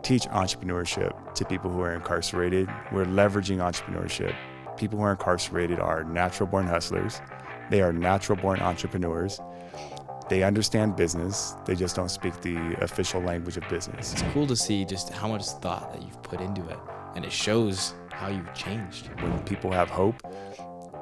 teach entrepreneurship to people who are incarcerated. We're leveraging entrepreneurship. People who are incarcerated are natural-born hustlers. They are natural-born entrepreneurs. They understand business. They just don't speak the official language of business. It's cool to see just how much thought that you've put into it, and it shows how you've changed. When people have hope,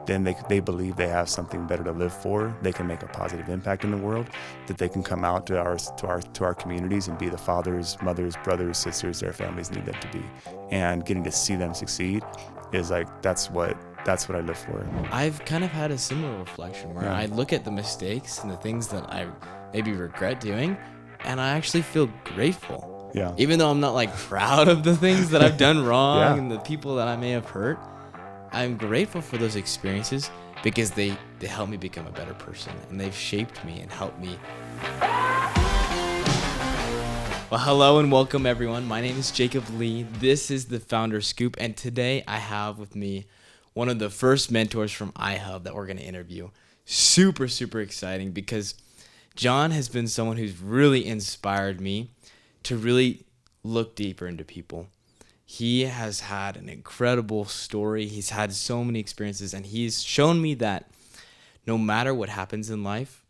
then they believe they have something better to live for. They can make a positive impact in the world, that they can come out to our communities and be the fathers, mothers, brothers, sisters their families need them to be. And getting to see them succeed is like, that's what I live for. I've kind of had a similar reflection where I look at the mistakes and the things that I maybe regret doing, and I actually feel grateful. Yeah. Even though I'm not like proud of the things that I've done wrong and the people that I may have hurt, I'm grateful for those experiences because they helped me become a better person, and they've shaped me and helped me. Well, hello and welcome everyone. My name is Jacob Lee. This is the Founder Scoop, and today I have with me one of the first mentors from iHub that we're going to interview. Super, super exciting because John has been someone who's really inspired me to really look deeper into people. He has had an incredible story. He's had so many experiences, and he's shown me that no matter what happens in life,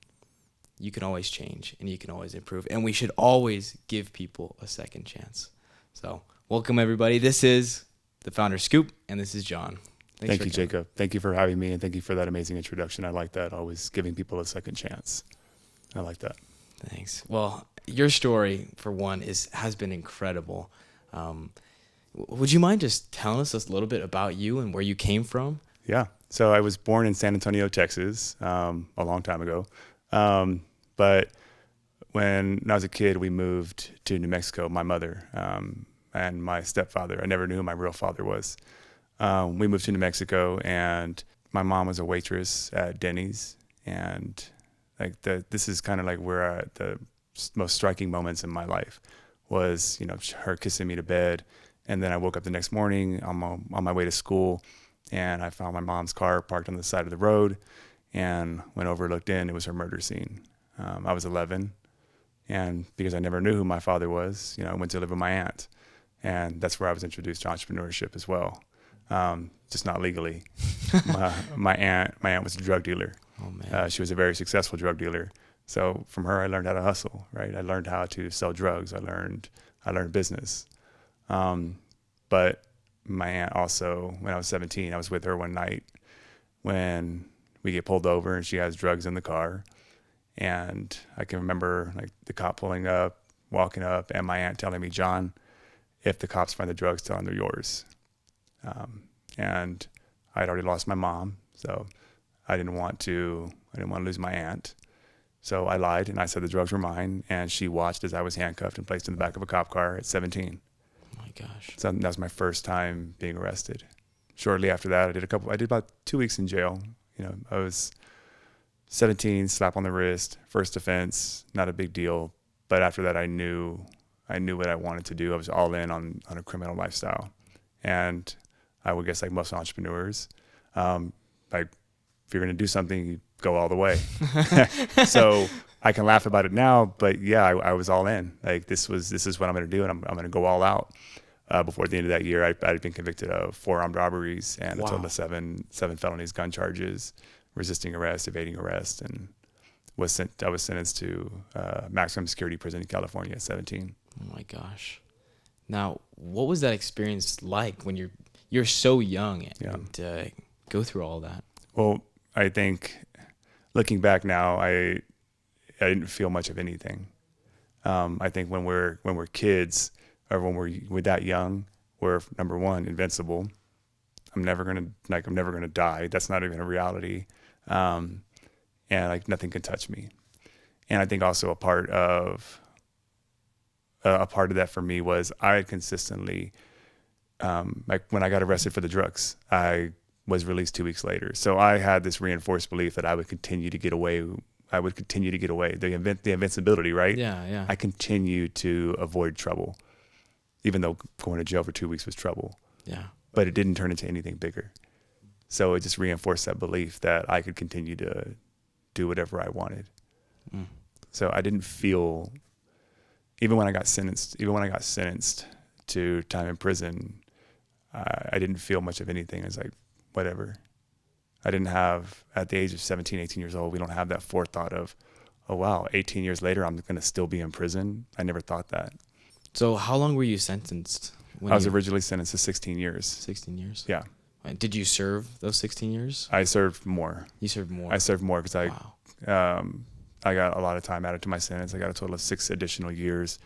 you can always change and you can always improve, and we should always give people a second chance. So welcome everybody. This is the Founder Scoop, and this is John. Thank you, Jacob. Thank you for having me, and thank you for that amazing introduction. I like that, always giving people a second chance. I like that. Thanks. Well, your story, for one, has been incredible. Would you mind just telling us a little bit about you and where you came from? Yeah. So I was born in San Antonio, Texas, a long time ago. But when I was a kid, we moved to New Mexico, my mother and my stepfather. I never knew who my real father was. We moved to New Mexico, and my mom was a waitress at Denny's. And this is kind of like where the most striking moments in my life was, her kissing me to bed. And then I woke up the next morning on my way to school, and I found my mom's car parked on the side of the road, and went over, looked in, it was her murder scene. I was 11, and because I never knew who my father was, I went to live with my aunt, and that's where I was introduced to entrepreneurship as well, just not legally. My aunt was a drug dealer. Oh man. She was a very successful drug dealer. So from her, I learned how to hustle, right? I learned how to sell drugs. I learned business. But my aunt also, when I was 17, I was with her one night when we get pulled over and she has drugs in the car. And I can remember the cop pulling up, walking up, and my aunt telling me, "John, if the cops find the drugs, tell them they're yours." And I'd already lost my mom, so I didn't want to lose my aunt. So I lied and I said the drugs were mine, and she watched as I was handcuffed and placed in the back of a cop car at 17. Oh my gosh. So that was my first time being arrested. Shortly after that, I did about 2 weeks in jail. I was 17, slap on the wrist, first offense, not a big deal. But after that, I knew what I wanted to do. I was all in on a criminal lifestyle. And I would guess like most entrepreneurs, if you're going to do something, you go all the way. So I can laugh about it now, but yeah, I was all in. This is what I'm going to do, and I'm going to go all out. Before the end of that year, I'd been convicted of 4 armed robberies and a total of seven felonies, gun charges, resisting arrest, evading arrest, and I was sentenced to maximum security prison in California at 17. Oh my gosh. Now, what was that experience like when you're so young and go through all that? Well, I think looking back now, I didn't feel much of anything. I think when we're kids, or when we're that young, we're, number one, invincible. I'm never gonna die. That's not even a reality. And nothing can touch me. And I think also a part of that for me was I had consistently, when I got arrested for the drugs, I was released 2 weeks later. So I had this reinforced belief that I would continue to get away. The invincibility, right? Yeah. I continue to avoid trouble, even though going to jail for 2 weeks was trouble. Yeah. But it didn't turn into anything bigger. So it just reinforced that belief that I could continue to do whatever I wanted. So I didn't feel, even when I got sentenced to time in prison, I didn't feel much of anything. I was like, whatever. I didn't have, at the age of 17, 18 years old, we don't have that forethought of, oh, wow, 18 years later, I'm going to still be in prison. I never thought that. So how long were you sentenced? I was originally sentenced to 16 years. 16 years? Yeah. Did you serve those 16 years? I served more. You served more? I served more because Wow. I got a lot of time added to my sentence. I got a total of 6 additional years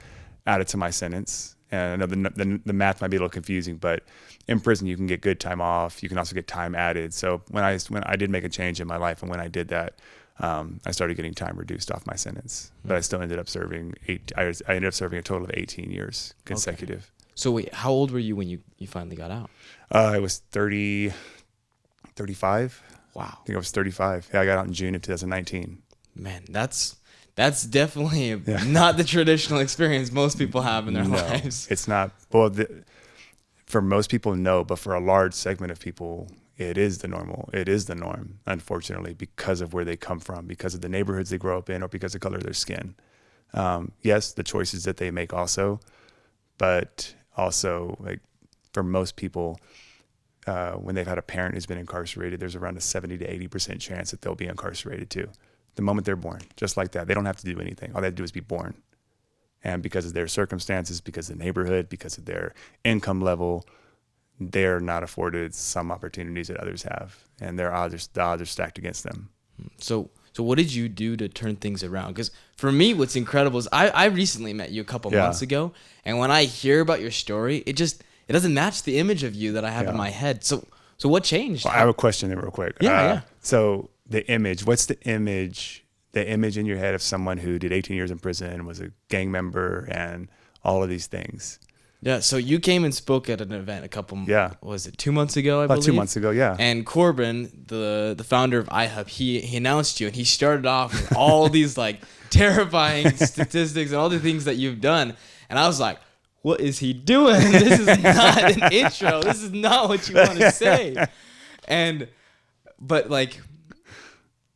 added to my sentence. And I know the math might be a little confusing, but in prison you can get good time off. You can also get time added. So when I did make a change in my life, and when I did that, I started getting time reduced off my sentence. But I still ended up serving I ended up serving a total of 18 years consecutive. Okay. So wait, how old were you when you finally got out? I was 35. Wow. I think I was 35. Yeah, I got out in June of 2019. Man, that's definitely not the traditional experience most people have in their lives. It's not. Well, for most people, no, but for a large segment of people, it is the normal. It is the norm, unfortunately, because of where they come from, because of the neighborhoods they grow up in, or because of the color of their skin. Yes, the choices that they make also, but also, like, for most people, when they've had a parent who's been incarcerated, there's around a 70 to 80% chance that they'll be incarcerated too. The moment they're born, just like that. They don't have to do anything. All they have to do is be born. And because of their circumstances, because of the neighborhood, because of their income level, they're not afforded some opportunities that others have. And the odds are stacked against them. So what did you do to turn things around? Because for me, what's incredible is I recently met you a couple months ago. And when I hear about your story, it doesn't match the image of you that I have in my head. So what changed? Well, I have a question there real quick. Yeah. So the image, what's the image in your head of someone who did 18 years in prison, was a gang member, and all of these things? Yeah, so you came and spoke at an event was it 2 months ago, I believe? About 2 months ago, yeah. And Corbin, the founder of iHub, he announced you, and he started off with all these like terrifying statistics and all the things that you've done. And I was like, what is he doing? This is not an intro. This is not what you want to say. But like,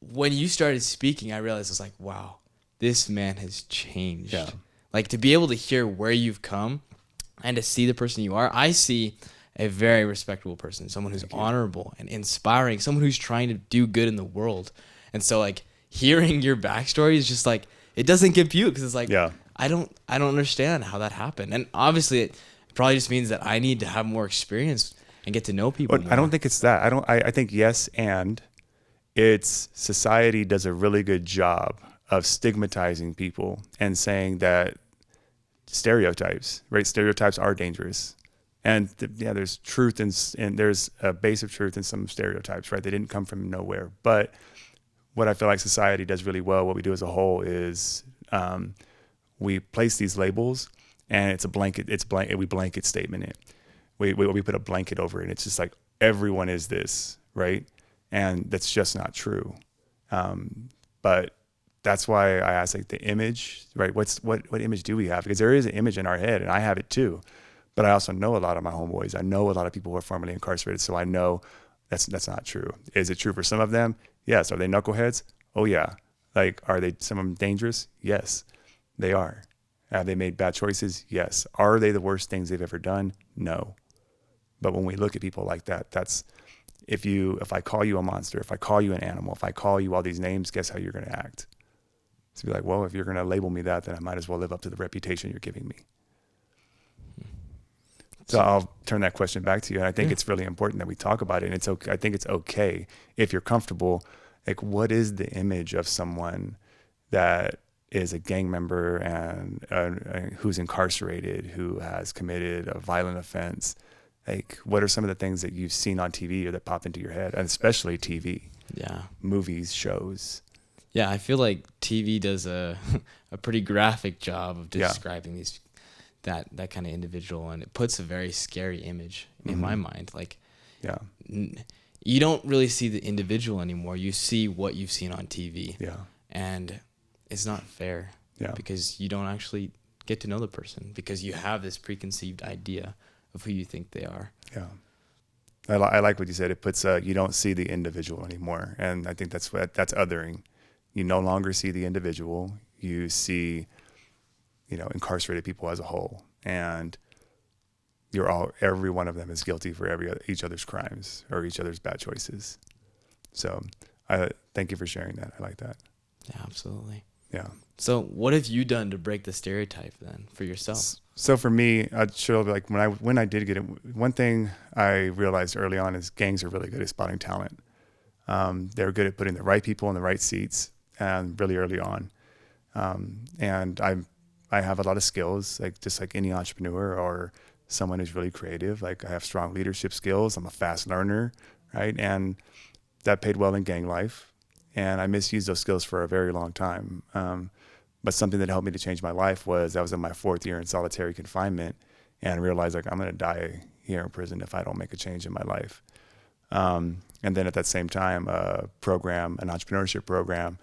when you started speaking, I realized I was like, wow, this man has changed. Yeah. Like, to be able to hear where you've come and to see the person you are, I see a very respectable person, someone who's honorable and inspiring, someone who's trying to do good in the world. And so, like, hearing your backstory is just like, it doesn't compute, because it's like, I don't understand how that happened. And obviously it probably just means that I need to have more experience and get to know people more. I don't think it's that. I think yes, and it's society does a really good job of stigmatizing people and saying that stereotypes are dangerous. And there's truth and there's a base of truth in some stereotypes, right? They didn't come from nowhere. But what I feel like society does really well, what we do as a whole, is we place these labels, and it's a blanket. We blanket statement it. We put a blanket over it, and it's just like, everyone is this, right? And that's just not true. But that's why I ask, like, the image, right? What image do we have? Because there is an image in our head, and I have it too. But I also know a lot of my homeboys. I know a lot of people who are formerly incarcerated, so I know that's not true. Is it true for some of them? Yes. Are they knuckleheads? Oh yeah. Like, are some of them dangerous? Yes, they are. Have they made bad choices? Yes. Are they the worst things they've ever done? No. But when we look at people like that, that's, if I call you a monster, if I call you an animal, if I call you all these names, guess how you're going to act? It's be like, well, if you're going to label me that, then I might as well live up to the reputation you're giving me. So I'll turn that question back to you. And I think it's really important that we talk about it. And it's okay. I think it's okay if you're comfortable. Like, what is the image of someone that is a gang member and who's incarcerated, who has committed a violent offense? Like, what are some of the things that you've seen on TV or that pop into your head, and especially TV? Yeah. Movies, shows. Yeah, I feel like TV does a pretty graphic job of describing that kind of individual, and it puts a very scary image in my mind. Like, you don't really see the individual anymore. You see what you've seen on TV. Yeah. And it's not fair. Yeah. Because you don't actually get to know the person, because you have this preconceived idea of who you think they are. Yeah. I like what you said. It puts you don't see the individual anymore. And I think that's othering. You no longer see the individual. You see, incarcerated people as a whole. And every one of them is guilty for each other's crimes or each other's bad choices. So I thank you for sharing that. I like that. Yeah, absolutely. Yeah. So what have you done to break the stereotype then for yourself? So for me, I'd show like when I did get it, one thing I realized early on is gangs are really good at spotting talent. They're good at putting the right people in the right seats, and really early on. And I have a lot of skills, like just like any entrepreneur or someone who's really creative. Like I have strong leadership skills. I'm a fast learner, right? And that paid well in gang life. And I misused those skills for a very long time. But something that helped me to change my life was I was in my 4th year in solitary confinement and realized like I'm going to die here in prison if I don't make a change in my life. And then at that same time, an entrepreneurship program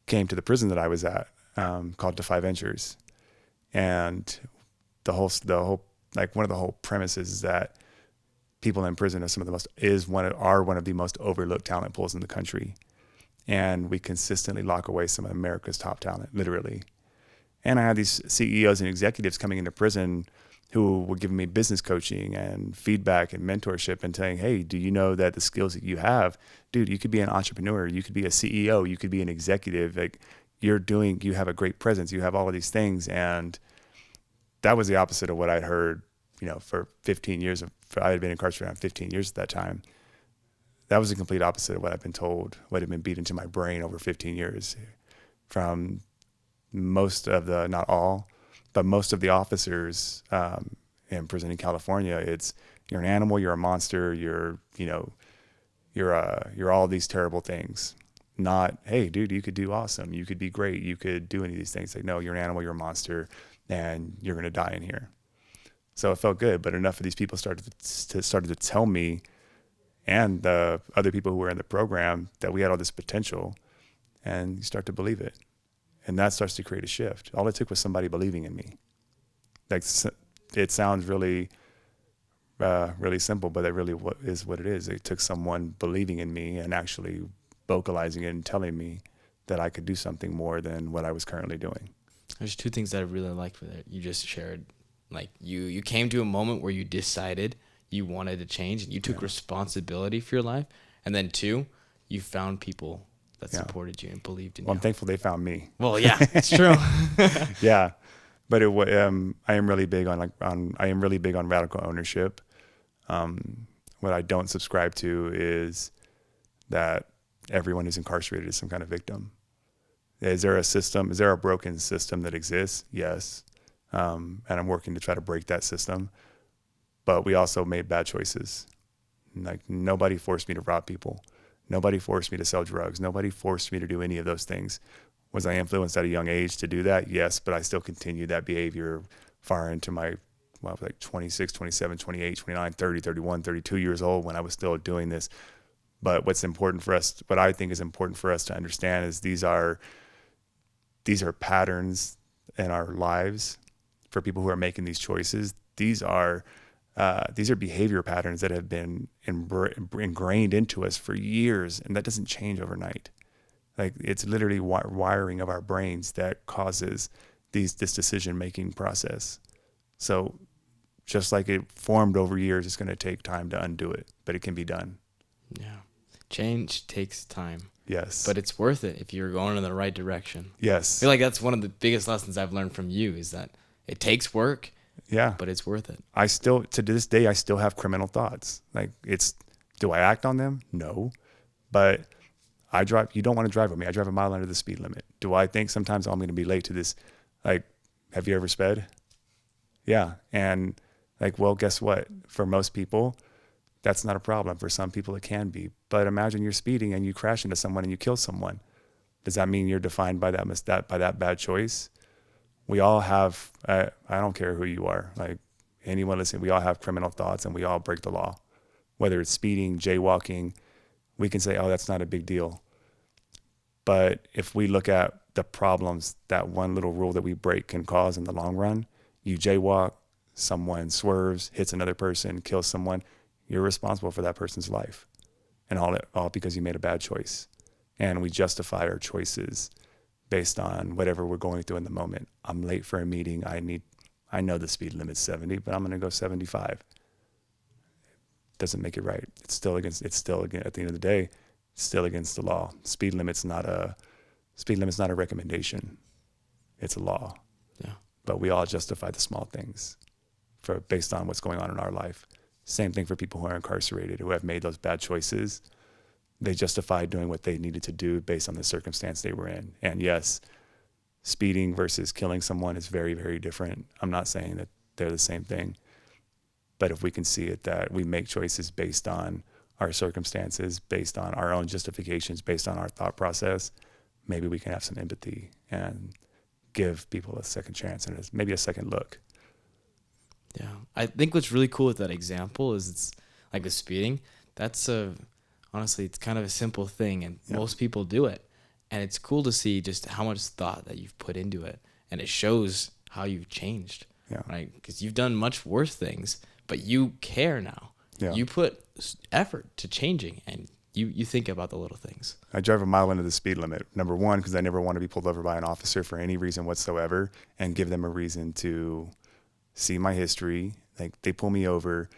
came to the prison that I was at, called Defy Ventures. And the whole like one of the whole premises is that people in prison are one of the most overlooked talent pools in the country. And we consistently lock away some of America's top talent, literally. And I had these CEOs and executives coming into prison who were giving me business coaching and feedback and mentorship and saying, hey, do you know that the skills that you have, dude, you could be an entrepreneur, you could be a CEO, you could be an executive, like you have a great presence, you have all of these things. And that was the opposite of what I'd heard, for 15 years. I had been incarcerated for 15 years at that time. That was the complete opposite of what I've been told, what had been beat into my brain over 15 years from most of not all, but most of the officers in prison in California. It's you're an animal, you're a monster, you're all these terrible things. Not, hey, dude, you could do awesome, you could be great, you could do any of these things. Like, no, you're an animal, you're a monster, and you're going to die in here. So it felt good, but enough of these people started to tell me, and the other people who were in the program, that we had all this potential, and you start to believe it. And that starts to create a shift. All it took was somebody believing in me. Like, it sounds really, really simple, but it really is what it is. It took someone believing in me and actually vocalizing it and telling me that I could do something more than what I was currently doing. There's 2 things that I really liked with it. You just shared, like you came to a moment where you decided you wanted to change and you took responsibility for your life. And then 2, you found people that supported you and believed in you. I'm thankful they found me. Well, yeah, it's true. Yeah. But I am really big on radical ownership. What I don't subscribe to is that everyone who's incarcerated is some kind of victim. Is there a broken system that exists? Yes. And I'm working to try to break that system. But we also made bad choices. Like, nobody forced me to rob people. Nobody forced me to sell drugs. Nobody forced me to do any of those things. Was I influenced at a young age to do that? Yes, but I still continued that behavior far into my, 26, 27, 28, 29, 30, 31, 32 years old when I was still doing this. But what I think is important for us to understand is these are patterns in our lives for people who are making these choices. These are behavior patterns that have been ingrained into us for years, and that doesn't change overnight. Like, it's literally wiring of our brains that causes this decision-making process. So just like it formed over years, it's going to take time to undo it, but it can be done. Yeah. Change takes time. Yes. But it's worth it if you're going in the right direction. Yes. I feel like that's one of the biggest lessons I've learned from you is that it takes work. Yeah. But it's worth it. To this day, I still have criminal thoughts. Like, do I act on them? No. But you don't want to drive with me. I drive a mile under the speed limit. Do I think sometimes I'm going to be late to this? Like, have you ever sped? Yeah. And like, well, guess what? For most people, that's not a problem. For some people, it can be. But imagine you're speeding and you crash into someone and you kill someone. Does that mean you're defined by that bad choice? We all have, I don't care who you are, like anyone listening, we all have criminal thoughts and we all break the law. Whether it's speeding, jaywalking, we can say, oh, that's not a big deal. But if we look at the problems that one little rule that we break can cause in the long run, you jaywalk, someone swerves, hits another person, kills someone, you're responsible for that person's life. And all because you made a bad choice. And we justify our choices based on whatever we're going through in the moment. I'm late for a meeting. I I know the speed limit's 70, but I'm going to go 75. Doesn't make it right. It's still against, at the end of the day, it's still against the law. Speed limit's not a recommendation. It's a law. Yeah. But we all justify the small things based on what's going on in our life. Same thing for people who are incarcerated, who have made those bad choices. They justify doing what they needed to do based on the circumstance they were in. And yes, speeding versus killing someone is very, very different. I'm not saying that they're the same thing. But if we can see it that we make choices based on our circumstances, based on our own justifications, based on our thought process, maybe we can have some empathy and give people a second chance and maybe a second look. Yeah. I think what's really cool with that example is it's like with speeding, honestly, it's kind of a simple thing and most people do it. And it's cool to see just how much thought that you've put into it. And it shows how you've changed, right? Because you've done much worse things, but you care now. Yeah. You put effort to changing and you think about the little things. I drive a mile into the speed limit. Number one, because I never want to be pulled over by an officer for any reason whatsoever and give them a reason to see my history. Like they pull me over,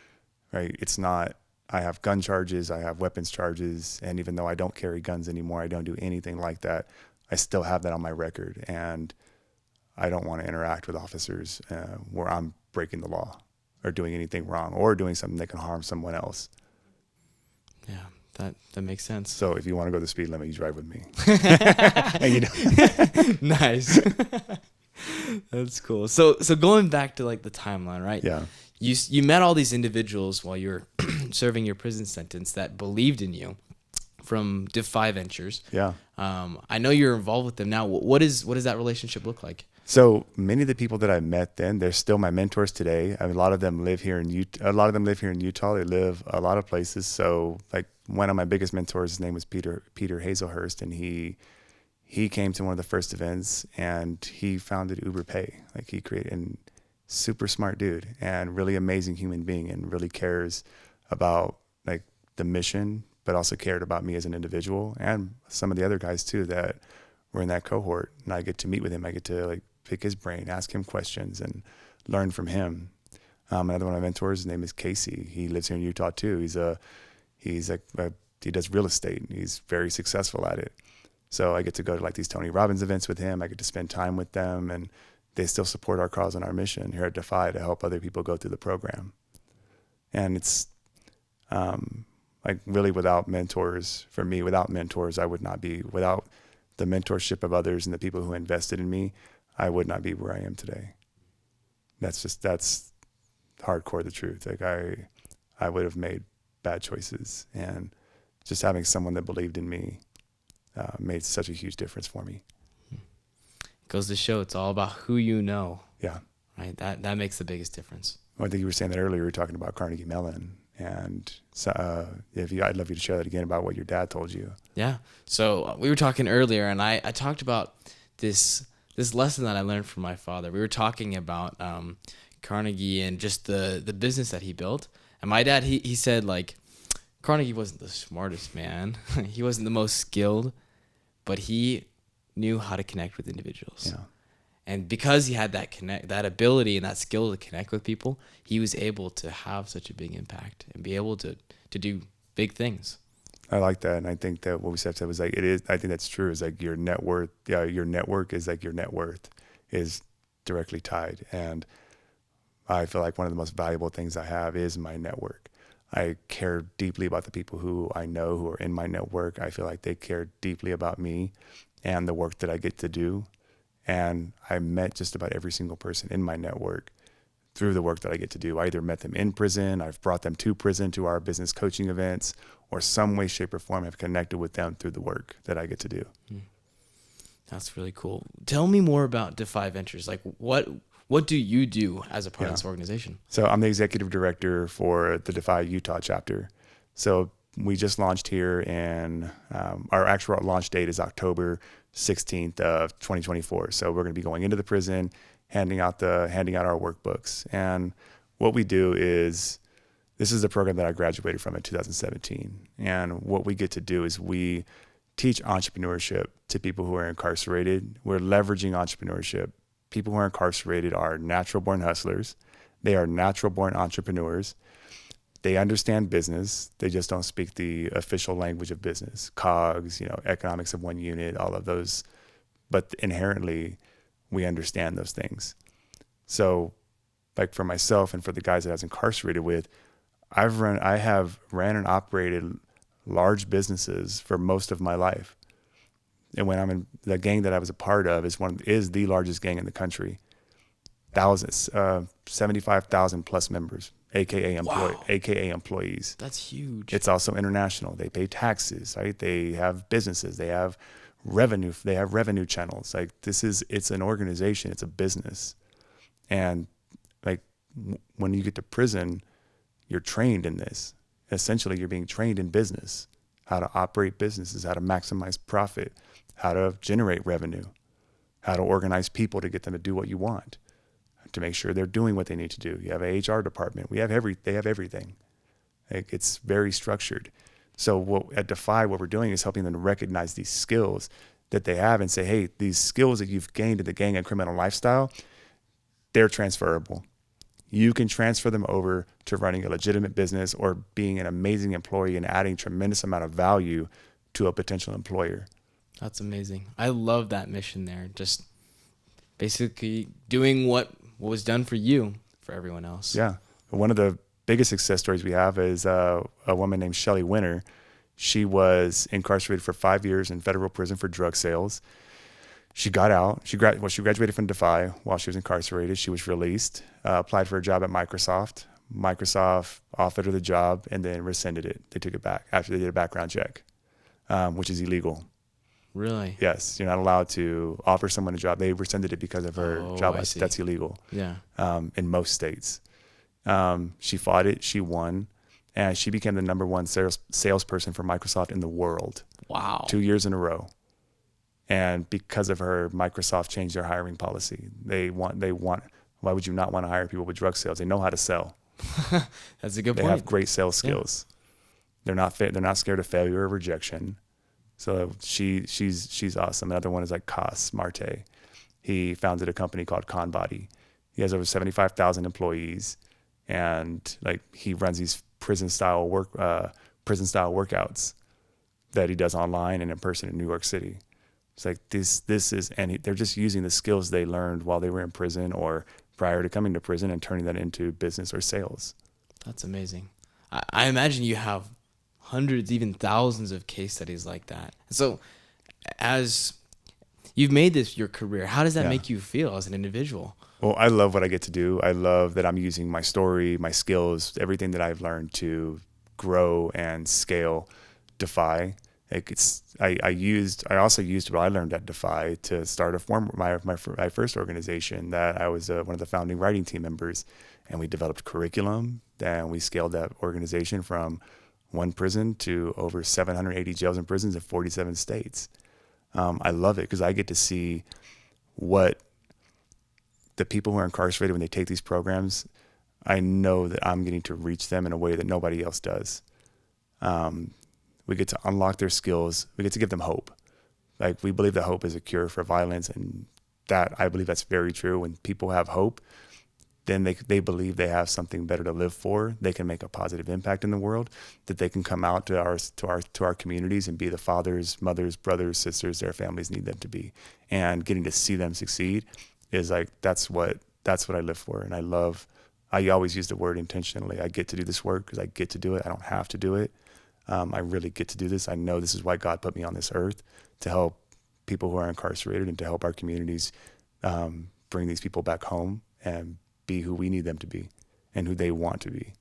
right? It's not, I have gun charges, I have weapons charges. And even though I don't carry guns anymore, I don't do anything like that. I still have that on my record. And I don't want to interact with officers where I'm breaking the law or doing anything wrong or doing something that can harm someone else. Yeah, that makes sense. So if you want to go the speed limit, you drive with me. Nice. That's cool. So going back to like the timeline, right? Yeah. You met all these individuals while you're serving your prison sentence that believed in you from Defy Ventures. Yeah. I know you're involved with them now. What does that relationship look like? So many of the people that I met then, they're still my mentors today. I mean, a lot of them live here in Utah. They live a lot of places. So like one of my biggest mentors, his name was Peter Hazelhurst, and he came to one of the first events and he founded Uber Pay. Like he created a super smart dude and really amazing human being and really cares about like the mission, but also cared about me as an individual and some of the other guys too that were in that cohort. And I get to meet with him. I get to like pick his brain, ask him questions and learn from him. Another one of my mentors, his name is Casey. He lives here in Utah too. He does real estate and he's very successful at it. So I get to go to like these Tony Robbins events with him. I get to spend time with them and they still support our cause and our mission here at Defy to help other people go through the program. And it's like really without mentors, for me, without mentors, I would not be, without the mentorship of others and the people who invested in me, I would not be where I am today. That's hardcore the truth. Like I would have made bad choices and just having someone that believed in me made such a huge difference for me. Goes to show it's all about who you know. Yeah. Right. That makes the biggest difference. Well, I think you were saying that earlier. You were talking about Carnegie Mellon, and so I'd love you to share that again about what your dad told you. Yeah. So we were talking earlier, and I talked about this lesson that I learned from my father. We were talking about Carnegie and just the business that he built. And my dad, he said like Carnegie wasn't the smartest man. He wasn't the most skilled, but he knew how to connect with individuals. Yeah. And because he had that ability and that skill to connect with people, he was able to have such a big impact and be able to do big things. I like that. And I think that what we said was like, I think that's true. Is like your net worth. Yeah. Your network is like your net worth is directly tied. And I feel like one of the most valuable things I have is my network. I care deeply about the people who I know who are in my network. I feel like they care deeply about me and the work that I get to do. And I met just about every single person in my network through the work that I get to do. I either met them in prison, I've brought them to prison to our business coaching events, or some way, shape, or form have connected with them through the work that I get to do. That's really cool. Tell me more about Defy Ventures. Like what do you do as a part of this organization? So I'm the executive director for the Defy Utah chapter. So we just launched here and our actual launch date is October 16th of 2024. So we're going to be going into the prison, handing out our workbooks. And what we do is, this is the program that I graduated from in 2017. And what we get to do is we teach entrepreneurship to people who are incarcerated. We're leveraging entrepreneurship people who are incarcerated are natural born hustlers. They are natural born entrepreneurs. They understand business. They just don't speak the official language of business, COGS, economics of one unit, all of those. But inherently, we understand those things. So like for myself and for the guys that I was incarcerated with, I have ran and operated large businesses for most of my life. And when I'm in the gang that I was a part of is the largest gang in the country. Thousands, 75,000 plus members, AKA employees. That's huge. It's also international. They pay taxes, right? They have businesses. They have revenue. They have revenue channels. Like it's an organization. It's a business. And like when you get to prison, you're trained in this. Essentially, you're being trained in business, how to operate businesses, how to maximize profit, how to generate revenue, how to organize people to get them to do what you want, to make sure they're doing what they need to do. You have a HR department. They have everything. Like, it's very structured. So at Defy, what we're doing is helping them to recognize these skills that they have and say, hey, these skills that you've gained in the gang and criminal lifestyle, they're transferable. You can transfer them over to running a legitimate business or being an amazing employee and adding tremendous amount of value to a potential employer. That's amazing. I love that mission there. Just basically doing what was done for you, for everyone else. Yeah. One of the biggest success stories we have is a woman named Shelly Winter. She was incarcerated for 5 years in federal prison for drug sales. She got out. She graduated from Defy while she was incarcerated. She was released, applied for a job at Microsoft. Microsoft offered her the job and then rescinded it. They took it back after they did a background check, which is illegal. Really? Yes. You're not allowed to offer someone a job. They rescinded it because of her job. That's illegal. Yeah. In most states. She fought it. She won. And she became the number one salesperson for Microsoft in the world. Wow. 2 years in a row. And because of her, Microsoft changed their hiring policy. They want. Why would you not want to hire people with drug sales? They know how to sell. That's a good point. They have great sales skills. Yeah. They're not scared of failure or rejection. So she's awesome. Another one is like Cas Marte. He founded a company called ConBody. He has over 75,000 employees, and like he runs these prison style workouts that he does online and in person in New York City. It's like they're just using the skills they learned while they were in prison or prior to coming to prison and turning that into business or sales. That's amazing. I imagine you have hundreds, even thousands of case studies like that. So as you've made this your career, how does that make you feel as an individual? Well, I love what I get to do. I love that I'm using my story, my skills, everything that I've learned to grow and scale Defy. Like I also used what I learned at Defy to start my first organization that I was one of the founding writing team members, and we developed curriculum. Then we scaled that organization from one prison to over 780 jails and prisons in 47 states. I love it because I get to see what the people who are incarcerated when they take these programs. I know that I'm getting to reach them in a way that nobody else does. We get to unlock their skills. We get to give them hope. Like, we believe that hope is a cure for violence, and that I believe that's very true. When people have hope, then they believe they have something better to live for. They can make a positive impact in the world, that they can come out to our communities and be the fathers, mothers, brothers, sisters their families need them to be. And getting to see them succeed is like, that's what I live for. And I always use the word intentionally. I get to do this work because I get to do it. I don't have to do it. I really get to do this. I know this is why God put me on this earth, to help people who are incarcerated and to help our communities bring these people back home and be who we need them to be and who they want to be.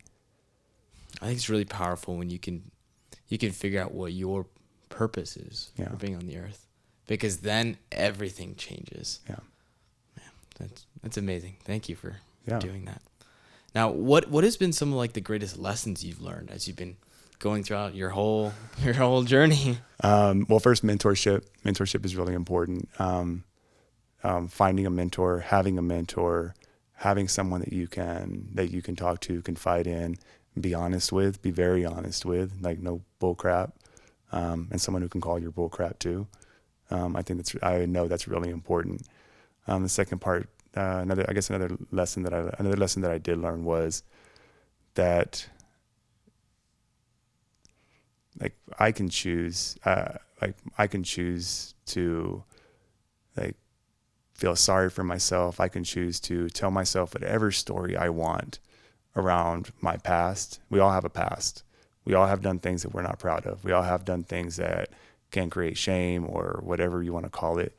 I think it's really powerful when you can figure out what your purpose is for being on the earth, because then everything changes. Yeah, man, that's amazing. Thank you for doing that. Now, what has been some of like the greatest lessons you've learned as you've been going throughout your whole journey? Well, first, mentorship. Mentorship is really important. Finding a mentor, having someone that you can talk to, confide in, be honest with, be very honest with, like no bull crap, and someone who can call your bull crap too. I know that's really important. The second part another lesson that I did learn was that like I can choose to like feel sorry for myself. I can choose to tell myself whatever story I want around my past. We all have a past. We all have done things that we're not proud of. We all have done things that can create shame or whatever you want to call it.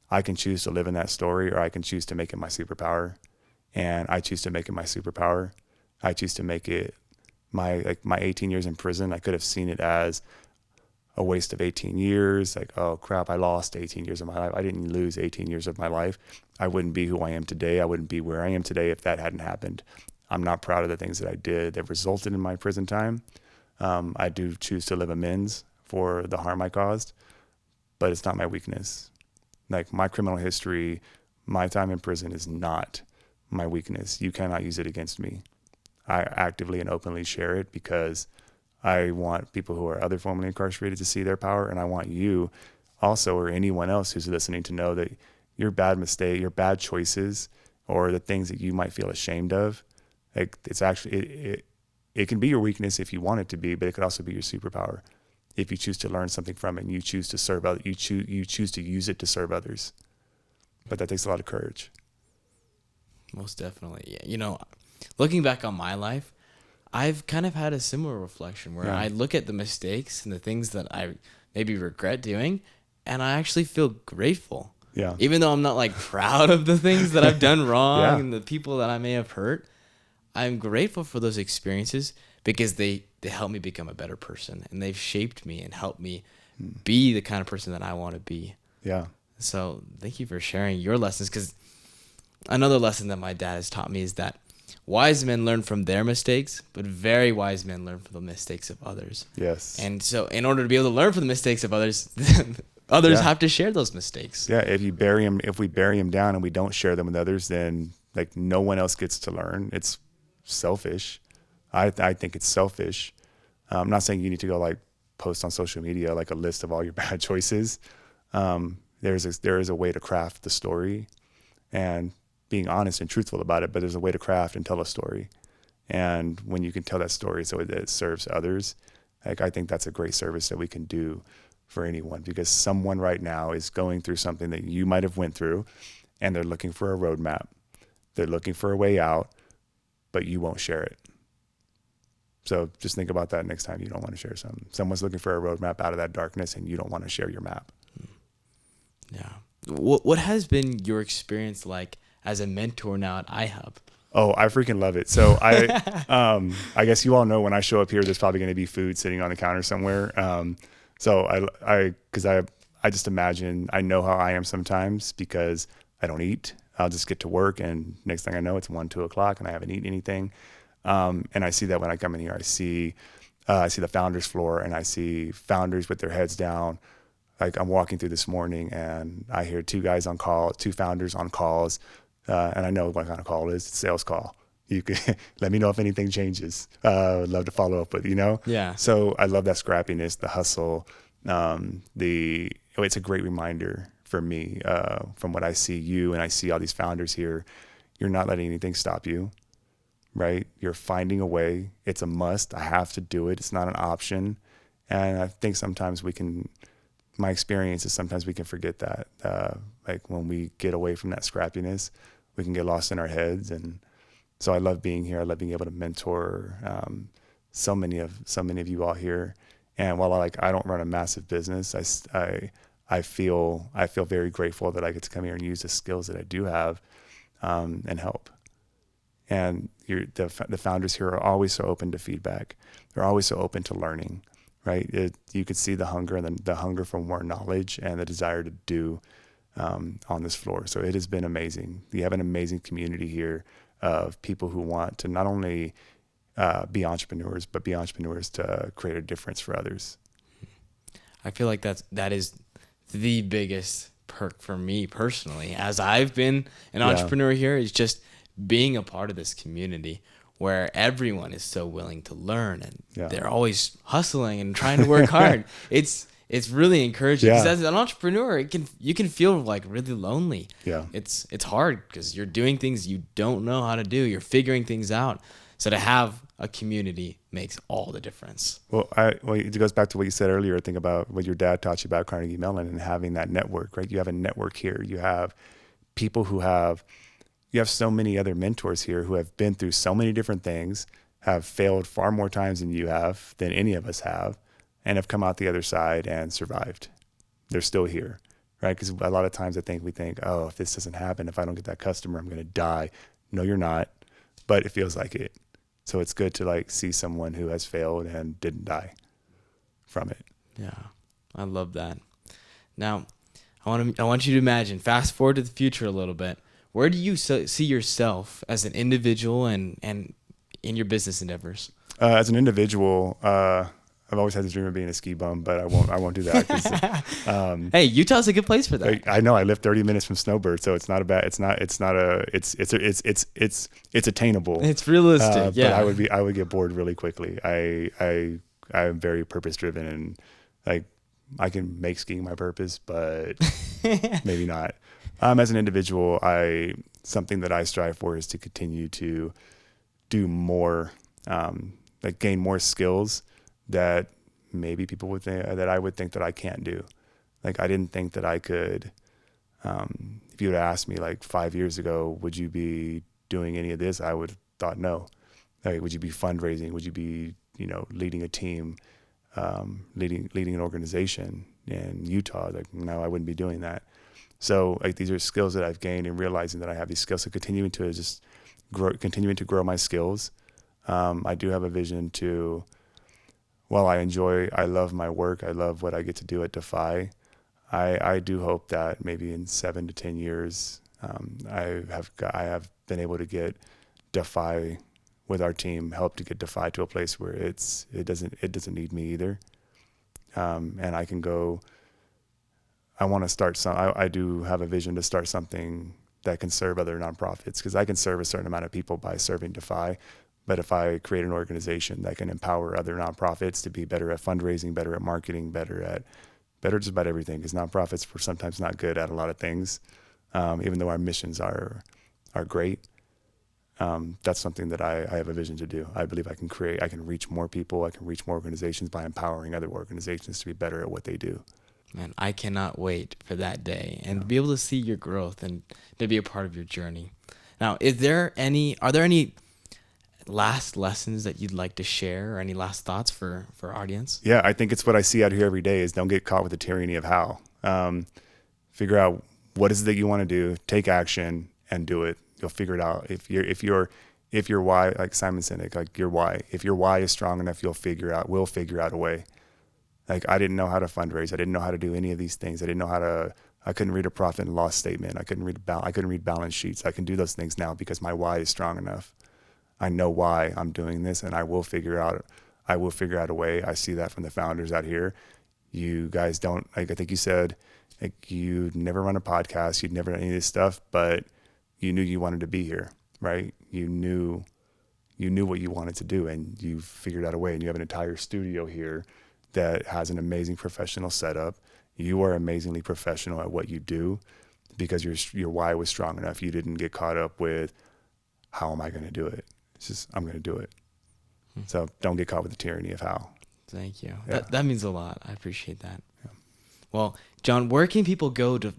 I can choose to live in that story, or I can choose to make it my superpower. And I choose to make it my superpower. I choose to make it my 18 years in prison. I could have seen it as a waste of 18 years. Like, oh crap, I lost 18 years of my life. I didn't lose 18 years of my life. I wouldn't be who I am today. I wouldn't be where I am today if that hadn't happened. I'm not proud of the things that I did that resulted in my prison time. I do choose to live amends for the harm I caused, but it's not my weakness. Like my criminal history, my time in prison is not my weakness. You cannot use it against me. I actively and openly share it because I want people who are other formerly incarcerated to see their power. And I want you also, or anyone else who's listening, to know that your bad mistake, your bad choices, or the things that you might feel ashamed of, like it's actually, it can be your weakness if you want it to be, but it could also be your superpower if you choose to learn something from it and you choose to serve others, you choose to use it to serve others. But that takes a lot of courage. Most definitely. Yeah. You know, looking back on my life, I've kind of had a similar reflection where I look at the mistakes and the things that I maybe regret doing, and I actually feel grateful. Yeah. Even though I'm not like proud of the things that I've done wrong and the people that I may have hurt, I'm grateful for those experiences because they helped me become a better person, and they've shaped me and helped me be the kind of person that I want to be. Yeah. So thank you for sharing your lessons, because another lesson that my dad has taught me is that wise men learn from their mistakes, but very wise men learn from the mistakes of others. Yes. And so in order to be able to learn from the mistakes of others, have to share those mistakes. Yeah. If we bury them down and we don't share them with others, then like no one else gets to learn. It's selfish. I think it's selfish. I'm not saying you need to go like post on social media like a list of all your bad choices. There is a way to craft the story and being honest and truthful about it, but there's a way to craft and tell a story. And when you can tell that story so that it serves others, like I think that's a great service that we can do for anyone, because someone right now is going through something that you might have went through, and they're looking for a roadmap. They're looking for a way out, but you won't share it. So just think about that next time you don't want to share something. Someone's looking for a roadmap out of that darkness, and you don't want to share your map. Yeah. What has been your experience like as a mentor now at iHub? Oh, I freaking love it. So I guess you all know when I show up here, there's probably going to be food sitting on the counter somewhere. So I just imagine, I know how I am sometimes because I don't eat. I'll just get to work, and next thing I know, it's 1, 2 o'clock and I haven't eaten anything. And I see that when I come in here. I see the founders floor, and I see founders with their heads down. Like I'm walking through this morning and I hear 2 guys on call, 2 founders on calls. And I know what kind of call it is. It's a sales call. You can let me know if anything changes. I'd love to follow up with, Yeah. So I love that scrappiness, the hustle. It's a great reminder for me, from what I see you and I see all these founders here. You're not letting anything stop you, right? You're finding a way. It's a must. I have to do it. It's not an option. And I think sometimes my experience is sometimes we can forget that. Like when we get away from that scrappiness, we can get lost in our heads. And so I love being here. I love being able to mentor so many of you all here. And while I don't run a massive business, I feel very grateful that I get to come here and use the skills that I do have and help. And the founders here are always so open to feedback. They're always so open to learning. Right, you could see the hunger and the hunger for more knowledge and the desire to do on this floor. So it has been amazing. You have an amazing community here of people who want to not only be entrepreneurs, but be entrepreneurs to create a difference for others. I feel like that is the biggest perk for me personally, as I've been an entrepreneur here, is just being a part of this community where everyone is so willing to learn, and they're always hustling and trying to work hard. It's it's really encouraging. Yeah. Because as an entrepreneur, you can feel like really lonely. Yeah. It's hard because you're doing things you don't know how to do. You're figuring things out. So to have a community makes all the difference. Well, it goes back to what you said earlier. Think about what your dad taught you about Carnegie Mellon and having that network, right? You have a network here. You have people you have so many other mentors here who have been through so many different things, have failed far more times than you have, than any of us have, and have come out the other side and survived. They're still here, right? Because a lot of times we think, oh, if this doesn't happen, if I don't get that customer, I'm going to die. No, you're not, but it feels like it. So it's good to like see someone who has failed and didn't die from it. Yeah, I love that. Now, I want you to imagine, fast forward to the future a little bit. Where do you see yourself as an individual and in your business endeavors? As an individual, I've always had this dream of being a ski bum, but I won't do that. 'Cause, hey, Utah's a good place for that. I know I live 30 minutes from Snowbird, so it's attainable. It's realistic. Yeah. But I would get bored really quickly. I'm very purpose driven, and like I can make skiing my purpose, but maybe not. As an individual, something that I strive for is to continue to do more, like gain more skills that maybe people would think that I would think that I can't do. Like I didn't think that I could. If you would have asked me like 5 years ago, would you be doing any of this? I would have thought no. Like, would you be fundraising? Would you be, leading a team, leading an organization in Utah? Like, no, I wouldn't be doing that. So like these are skills that I've gained, and realizing that I have these skills, so continuing to grow my skills. I do have a vision to. While I love my work, I love what I get to do at Defy. I do hope that maybe in 7 to 10 years, I have been able to get Defy with our team, help to get Defy to a place where it doesn't need me either, and I can go. I want to start I do have a vision to start something that can serve other nonprofits, because I can serve a certain amount of people by serving Defy. But if I create an organization that can empower other nonprofits to be better at fundraising, better at marketing, better just about everything, because nonprofits were sometimes not good at a lot of things, even though our missions are great. That's something that I have a vision to do. I believe I can reach more people, I can reach more organizations by empowering other organizations to be better at what they do. Man, I cannot wait for that day and to be able to see your growth and to be a part of your journey. Now, are there any last lessons that you'd like to share, or any last thoughts for our audience? Yeah, I think it's what I see out here every day is don't get caught with the tyranny of how. Figure out what is it that you want to do, take action and do it. You'll figure it out. If your why, like Simon Sinek, like your why, if your why is strong enough, we'll figure out a way. Like I didn't know how to fundraise. I didn't know how to do any of these things. I couldn't read a profit and loss statement. I couldn't read balance sheets. I can do those things now because my why is strong enough. I know why I'm doing this, and I will figure out a way. I see that from the founders out here. You guys don't, like I think you said, like you'd never run a podcast, you'd never done any of this stuff, but you knew you wanted to be here, right? You knew what you wanted to do, and you figured out a way, and you have an entire studio here that has an amazing professional setup. You are amazingly professional at what you do because your why was strong enough. You didn't get caught up with, how am I going to do it? It's just, I'm going to do it. So don't get caught with the tyranny of how. Thank you. Yeah. That means a lot. I appreciate that. Yeah. Well, John, where can people go to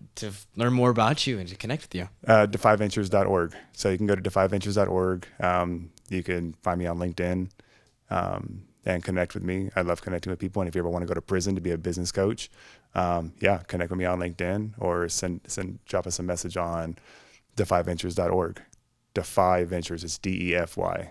learn more about you and to connect with you? DefyVentures.org. So you can go to DefyVentures.org. You can find me on LinkedIn and connect with me. I love connecting with people. And if you ever want to go to prison to be a business coach, connect with me on LinkedIn or drop us a message on DefyVentures.org. Defy Ventures. It's DEFY.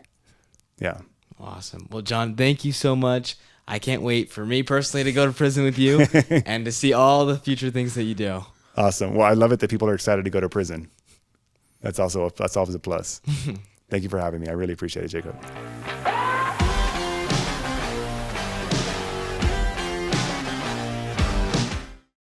Yeah. Awesome. Well, John, thank you so much. I can't wait for me personally to go to prison with you and to see all the future things that you do. Awesome. Well, I love it that people are excited to go to prison. That's always a plus. Thank you for having me. I really appreciate it, Jacob.